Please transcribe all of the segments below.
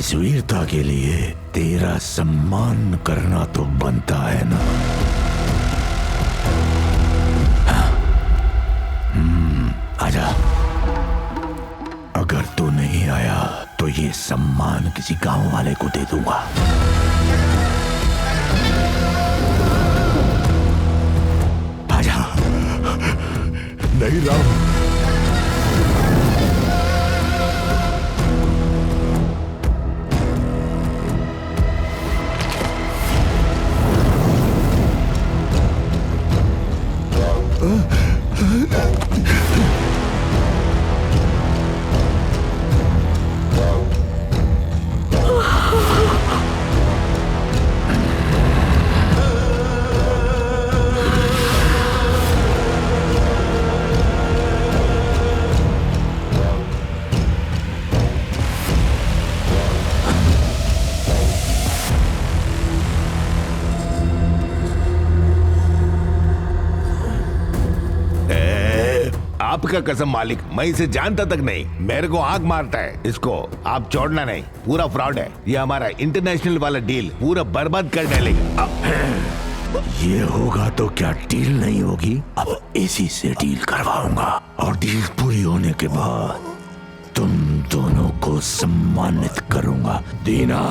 इस वीरता के लिए तेरा सम्मान करना तो बनता है ना। आजा। अगर तू नहीं आया तो ये सम्मान किसी गांव वाले को दे दूंगा। आजा। नहीं राम। आपका कसम मालिक, मैं इसे जानता तक नहीं। मेरे को आग मारता है। इसको आप छोड़ना नहीं, पूरा फ्रॉड है। ये हमारा इंटरनेशनल वाला डील पूरा बर्बाद कर डालेगा। ये होगा तो क्या डील नहीं होगी? अब इसी से डील करवाऊंगा और डील पूरी होने के बाद तुम दोनों को सम्मानित करूंगा। दीना,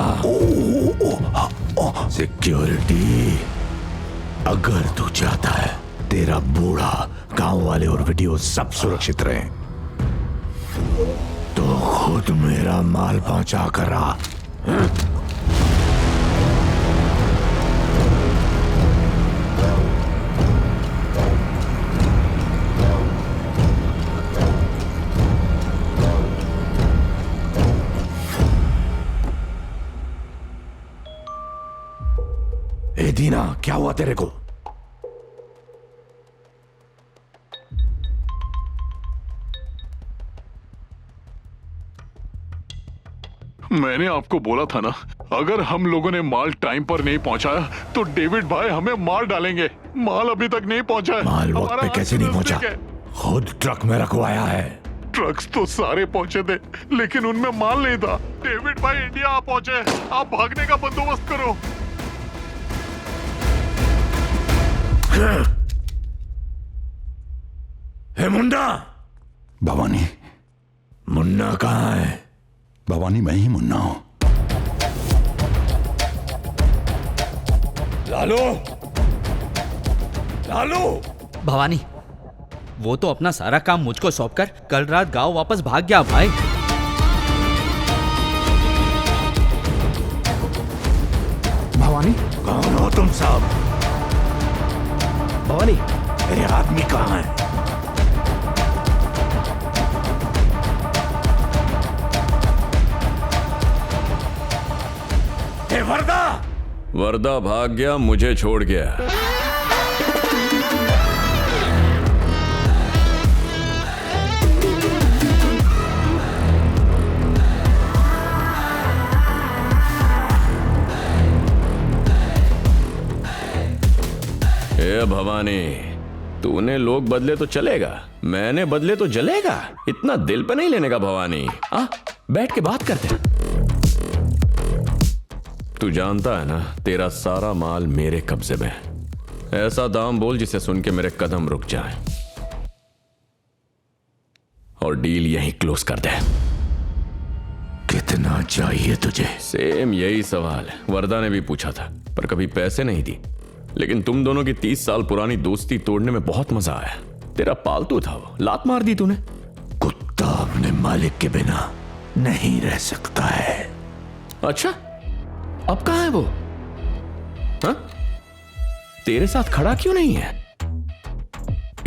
सिक्योरिटी, अगर तू चाहता है तेरा बूढ़ा, गांव वाले और वीडियो सब सुरक्षित रहे तो खुद मेरा माल पहुंचा कर आ। ए दीना, क्या हुआ तेरे को? मैंने आपको बोला था ना, अगर हम लोगों ने माल टाइम पर नहीं पहुंचाया तो डेविड भाई हमें मार डालेंगे। माल अभी तक नहीं पहुंचा है। माल वक्त पे कैसे नहीं पहुंचा? खुद ट्रक में रखवाया है। ट्रक्स तो सारे पहुंचे थे लेकिन उनमें माल नहीं था। डेविड भाई इंडिया आ पहुंचे, आप भागने का बंदोबस्त करो। हे मुन्ना! भवानी। मुन्ना कहाँ है? भवानी, मैं ही मुन्ना हूं। लालू! लालू! भवानी, वो तो अपना सारा काम मुझको सौंपकर कल रात गांव वापस भाग गया भाई। भवानी, कौन हो तुम सब? भवानी, मेरे आदमी कहाँ है? वर्दा! वर्दा भाग गया, मुझे छोड़ गया। ए भवानी, तूने लोग बदले तो चलेगा, मैंने बदले तो जलेगा। इतना दिल पे नहीं लेने का भवानी। बैठ के बात करते हैं। तू जानता है ना, तेरा सारा माल मेरे कब्जे में। ऐसा दाम बोल जिसे सुन के मेरे कदम रुक जाएं और डील यहीं क्लोज कर दे। कितना चाहिए तुझे? सेम यही सवाल वर्दा ने भी पूछा था, पर कभी पैसे नहीं दी। लेकिन तुम दोनों की 30 साल पुरानी दोस्ती तोड़ने में बहुत मजा आया। तेरा पालतू था वो, लात मार दी तूने। कुत्ता अपने मालिक के बिना नहीं रह सकता है। अच्छा, अब कहां है वो? हाँ? तेरे साथ खड़ा क्यों नहीं है?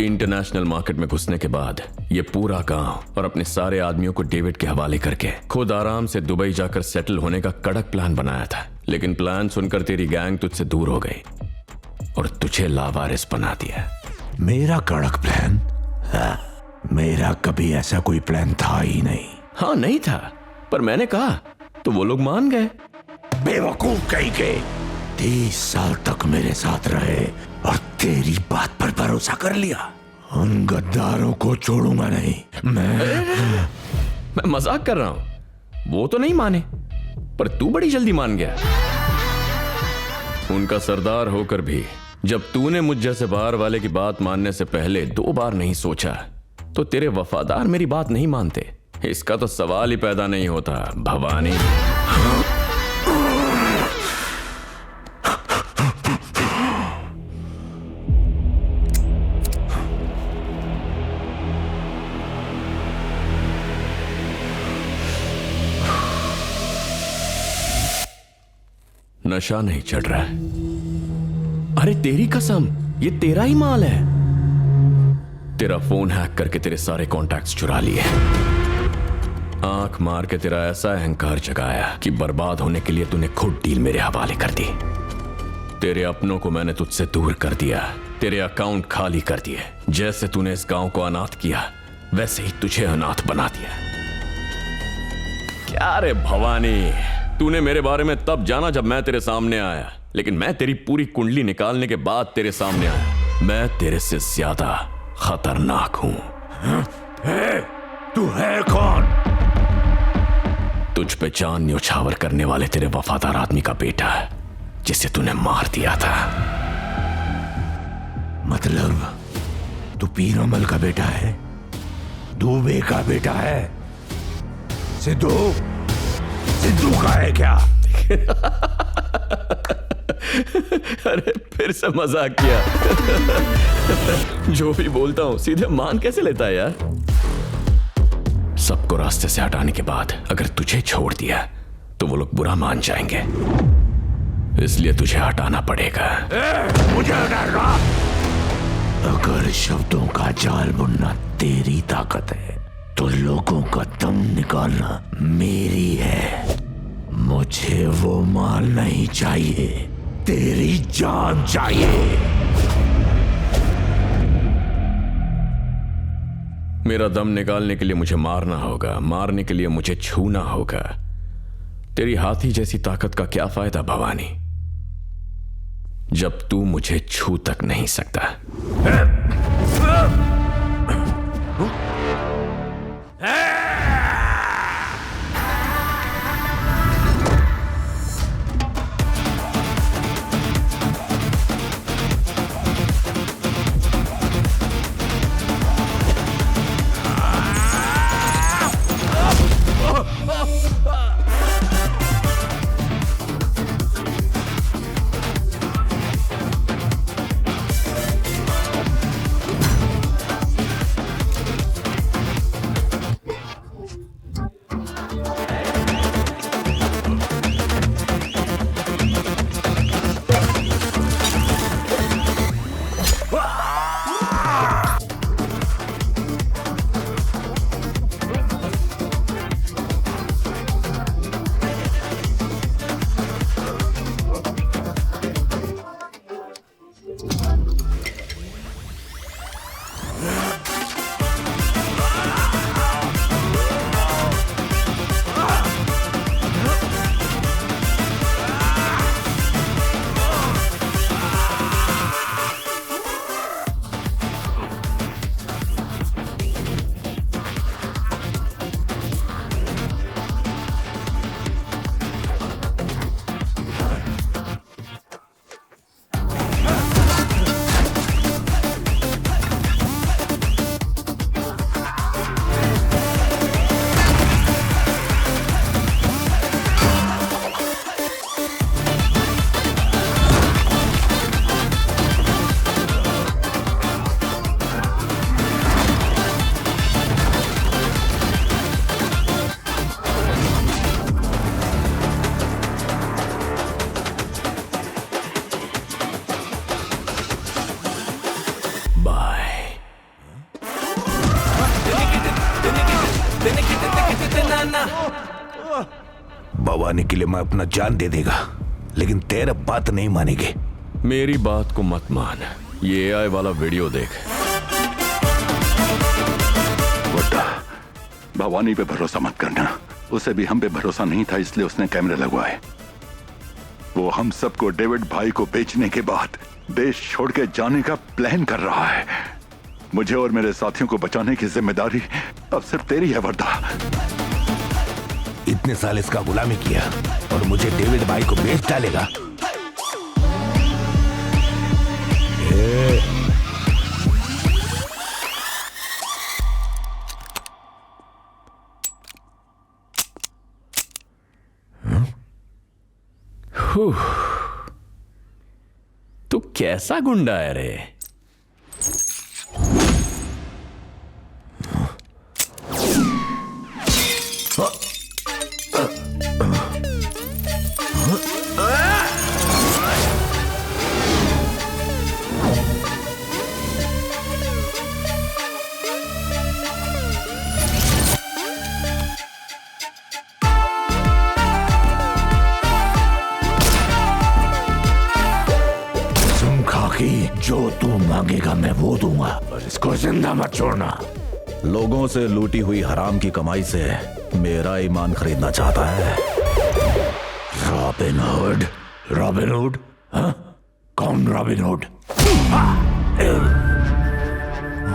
इंटरनेशनल मार्केट में घुसने के बाद ये पूरा गांव और अपने सारे आदमियों को डेविड के हवाले करके खुद आराम से दुबई जाकर सेटल होने का कड़क प्लान बनाया था। लेकिन प्लान सुनकर तेरी गैंग तुझसे दूर हो गई और तुझे लावारिस बना दिया। मेरा कड़क प्लान? मेरा कभी ऐसा कोई प्लान था ही नहीं। हाँ, नहीं था, पर मैंने कहा तो वो लोग मान गए। बेवकूफ कहीं के। 30 साल तक मेरे साथ रहे और तेरी बात पर भरोसा कर लिया। उन गद्दारों को छोड़ूंगा नहीं मैं। मैं मजाक कर रहा हूं, वो तो नहीं माने। पर तू बड़ी जल्दी मान गया। उनका सरदार होकर भी जब तूने मुझ जैसे बाहर वाले की बात मानने से पहले 2 बार नहीं सोचा तो तेरे वफादार मेरी बात नहीं मानते। इसका तो सवाल ही पैदा नहीं होता भवानी। नशा नहीं चढ़ रहा है। अरे तेरी कसम, ये तेरा ही माल है। तेरा फोन हैक करके तेरे सारे कॉन्टैक्ट्स चुरा लिए, आंख मार के तेरा ऐसा अहंकार जगाया कि बर्बाद होने के लिए तूने खुद डील मेरे हवाले कर दी। तेरे अपनों को मैंने तुझसे दूर कर दिया, तेरे अकाउंट खाली कर दिए। जैसे तूने इस गांव को अनाथ किया वैसे ही तुझे अनाथ बना दिया। क्या रे भवानी, तूने मेरे बारे में तब जाना जब मैं तेरे सामने आया, लेकिन मैं तेरी पूरी कुंडली निकालने के बाद तेरे सामने आया। मैं तेरे से ज्यादा खतरनाक हूं। तू है कौन? तुझ पे जान न्योछावर करने वाले तेरे वफादार आदमी का बेटा जिसे तूने मार दिया था। मतलब तू पीरमल का बेटा है, दुबे का बेटा है? सिद्धू का है क्या? अरे फिर से मजाक किया। जो भी बोलता हूं सीधे मान कैसे लेता है यार। सबको रास्ते से हटाने के बाद अगर तुझे छोड़ दिया तो वो लोग बुरा मान जाएंगे, इसलिए तुझे हटाना पड़ेगा। मुझे हटाएगा? अगर शब्दों का जाल बुनना तेरी ताकत है तो लोगों का दम निकालना मेरी है। मुझे वो माल नहीं चाहिए, तेरी जान चाहिए। मेरा दम निकालने के लिए मुझे मारना होगा, मारने के लिए मुझे छूना होगा। तेरी हाथी जैसी ताकत का क्या फायदा भवानी, जब तू मुझे छू तक नहीं सकता। भवानी के लिए मैं अपना जान दे देगा, लेकिन तेरा बात नहीं मानेगी। मेरी बात को मत मान, ये AI वाला वीडियो देख। बट्टा, भवानी पे भरोसा मत करना। उसे भी हम पे भरोसा नहीं था, इसलिए उसने कैमरे लगवाए। वो हम सबको डेविड भाई को बेचने के बाद देश छोड़ के जाने का प्लान कर रहा है। मुझे और मेरे साथियों को बचाने की जिम्मेदारी अब सिर्फ तेरी है वर्दा। इतने साल इसका गुलामी किया और मुझे डेविड भाई को बेच डालेगा। तू कैसा गुंडा है रे? जो तू मांगेगा मैं वो दूंगा, पर इसको जिंदा मत छोड़ना। लोगों से लूटी हुई हराम की कमाई से मेरा ईमान खरीदना चाहता है। Robin hood? Robin hood? हाँ? कौन रॉबिन हुड?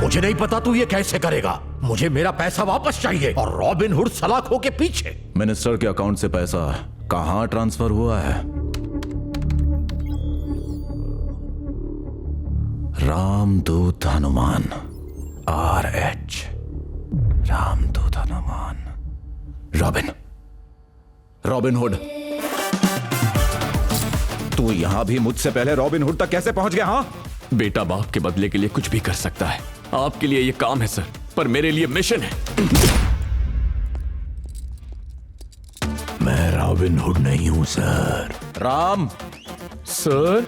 मुझे नहीं पता तू ये कैसे करेगा। मुझे मेरा पैसा वापस चाहिए और रॉबिन हुड सलाखों के पीछे। मिनिस्टर के अकाउंट से पैसा कहां ट्रांसफर हुआ है? Ramdoot Hanuman, RH, Ramdoot Hanuman. Robin Hood, तू यहां भी मुझसे पहले रॉबिन हुड तक कैसे पहुंच गया? हाँ, बेटा बाप के बदले के लिए कुछ भी कर सकता है। आपके लिए यह काम है सर, पर मेरे लिए मिशन है। मैं रॉबिन हुड नहीं हूं सर। राम सर,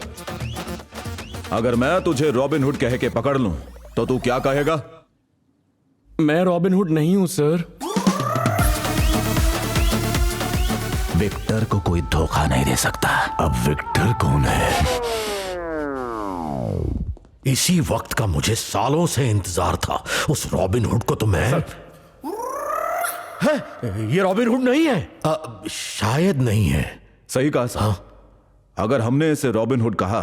अगर मैं तुझे रॉबिन हुड कह के पकड़ लूं तो तू क्या कहेगा? मैं रॉबिन हुड नहीं हूं सर। विक्टर को कोई धोखा नहीं दे सकता। अब विक्टर कौन है? इसी वक्त का मुझे सालों से इंतजार था। उस रॉबिन हुड को तो मैं है, ये रॉबिन हुड नहीं है। शायद नहीं है। सही कहा साहब। अगर हमने इसे रॉबिन हुड कहा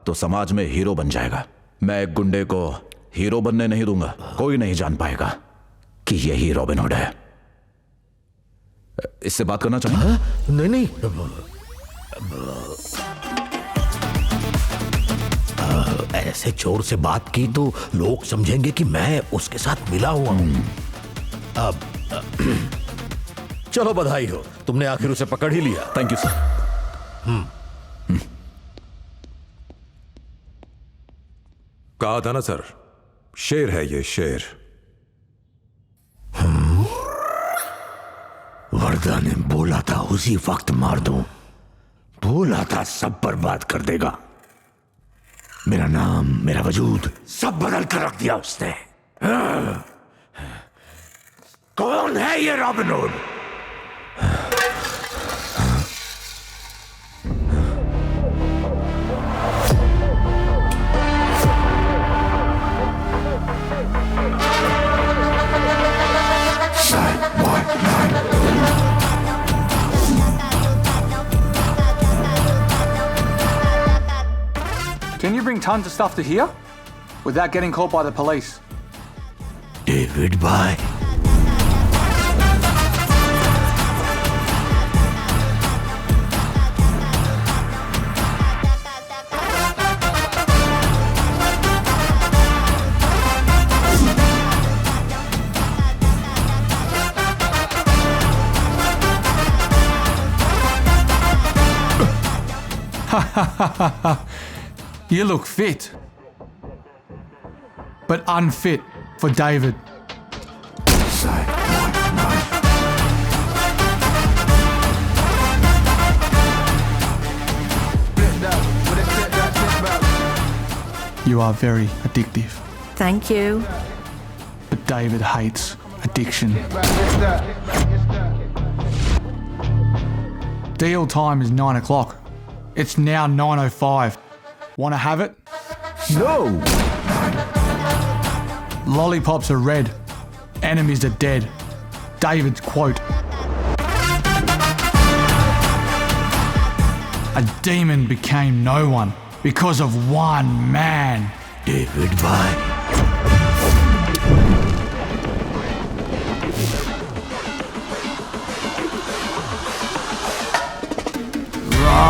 तो समाज में हीरो बन जाएगा। मैं एक गुंडे को हीरो बनने नहीं दूंगा। कोई नहीं जान पाएगा कि यही रॉबिन हुड है। इससे बात करना चाहिए? नहीं। ऐसे चोर से बात की तो लोग समझेंगे कि मैं उसके साथ मिला हुआ हूं। अब चलो बधाई हो, तुमने आखिर उसे पकड़ ही लिया। Thank you sir. कहा था ना सर, शेर है ये, शेर। वर्दा ने बोला था उसी वक्त मार दूं। बोला था सब बर्बाद कर देगा। मेरा नाम, मेरा वजूद सब बदल कर रख दिया उसने। कौन है ये robin hood? Can you bring tons of stuff to here without getting caught by the police? David भाई, You look fit, but unfit for David. You are very addictive, Thank you. but David hates addiction. Deal time is 9 o'clock. It's now 9:05. Want to have it? No. Lollipops are red. Enemies are dead. David's quote. A demon became no one because of one man. David भाई,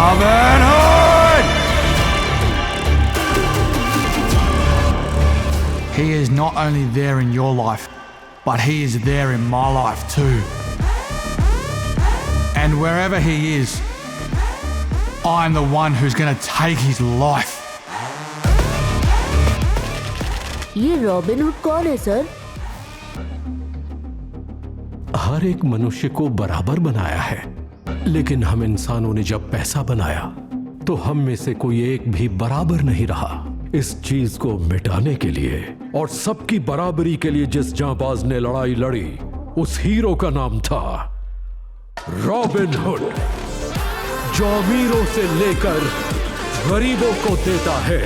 Robin Hood! He is not only there in your life, but he is there in my life too. And wherever he is, I'm the one who's gonna take his life. ये robin hood कौन है sir? हर एक मनुष्य को बराबर बनाया है, लेकिन हम इंसानों ने जब पैसा बनाया तो हम में से कोई एक भी बराबर नहीं रहा। इस चीज को मिटाने के लिए और सबकी बराबरी के लिए जिस जांबाज ने लड़ाई लड़ी, उस हीरो का नाम था रॉबिन हुड, जो अमीरों से लेकर गरीबों को देता है